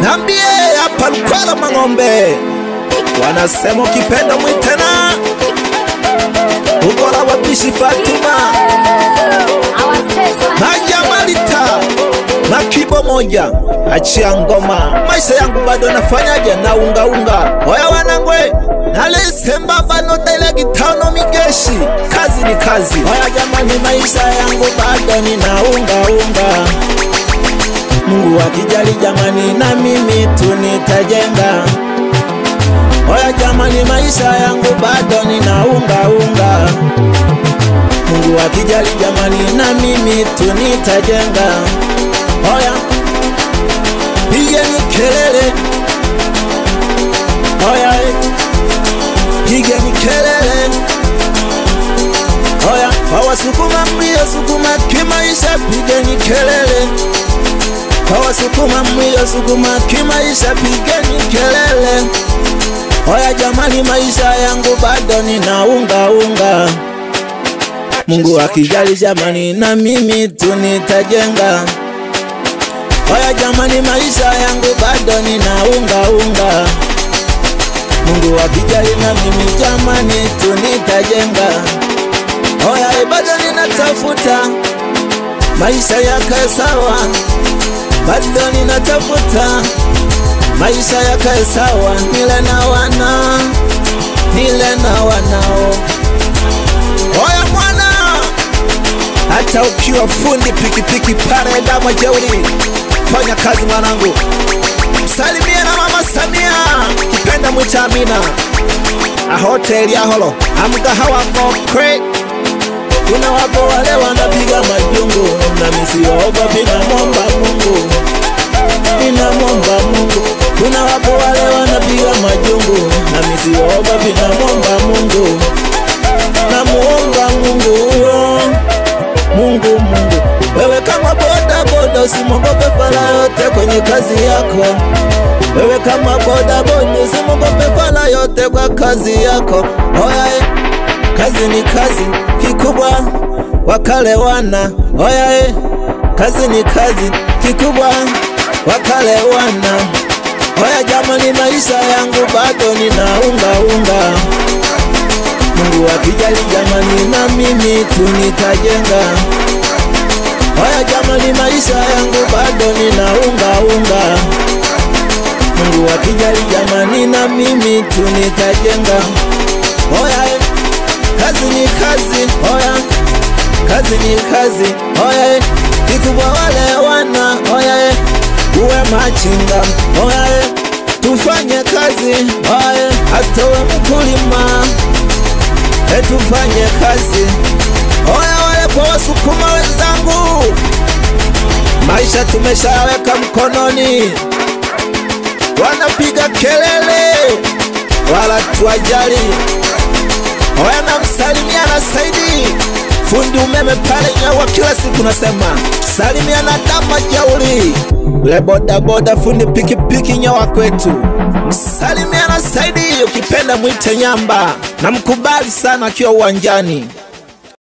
Nambie hapa Lukwala Mang'ombe, wanasema ukipenda mwitena Ugora wabishi Fatuma Majamalita na kibo moja achia ngoma. Maisha yangu bado nafanyaje na unga Oya wanangwe nalesemba bano tele gitano migeshi. Kazi ni kazi. Oya jamani, maisha yangu bado nina unga Mungu akijali jamani na mimi tunitajenga. Oya jamani, maisha yangu bado nina unga Mungu akijali jamani na mimi tunitajenga. Oya pigeni kelele, oya pigeni kelele, oya hawasukuma mlio sukuma kimaisha, pigeni kelele. Hawasukuma mlio sukuma kimaisha, pigeni kelele. Oya jamani, maisha yangu bado nina unga Mungu akijali jamani na mimi tunitajenga. Oya jamani, maisha yangu bado nina unga Mungu akijali na mimi jamani tunitajenga. Oya bado ninatafuta maisha yakae sawa, bado ninatafuta maisha yakae sawa, nile na wanao. Oya mwana, hata ukiwa fundi pikipiki pale Dama Jeuri, fanya kazi mwanangu. Salimie na Mama Samia, kipenda mwita Amina. Hoteli ya holo, amgahawa Mokre. Kuna wapo wale wanapiga majungu, na misioga ninamwomba Mungu. Kuna wapo wale wanapiga majungu, na misioga ninamwomba Mungu. Namuomba Mungu Wewe kama boda usimwogope fala yote kwenye kazi yako. Wewe kama boda usimwogope fala yote kwa kazi yako. Oya kazi ni kazi, kikubwa wakale wana. Oya kazi ni kazi, kikubwa wakale wana. Oya jamani, maisha yangu bado nina unga Mungu akijali jamani na mimi tunitajenga. Oya jamani, maisha yangu bado nina unga Mungu akijali jamani na mimi tunitajenga. Oya kazi ni kazi, oya kazi ni kazi. Oya kikubwa wale wana. Oya uwe machinga. Oya tufanye kazi. Oya atowe mkulima, tufanye kazi. Oya wale kwa wasukuma wenzangu, maisha tumeshaweka mkononi, wanapiga kelele wala tuajali. Oya namsalimia na Saidi fundi umeme pale Nyawa, kila siku nasema salimia na Dama Jeuri, ule boda fundi pikipiki Nyawa kwetu. Salimia na Saidi, ukipenda mwite Nyamba, na mkubali sana akiwa uwanjani.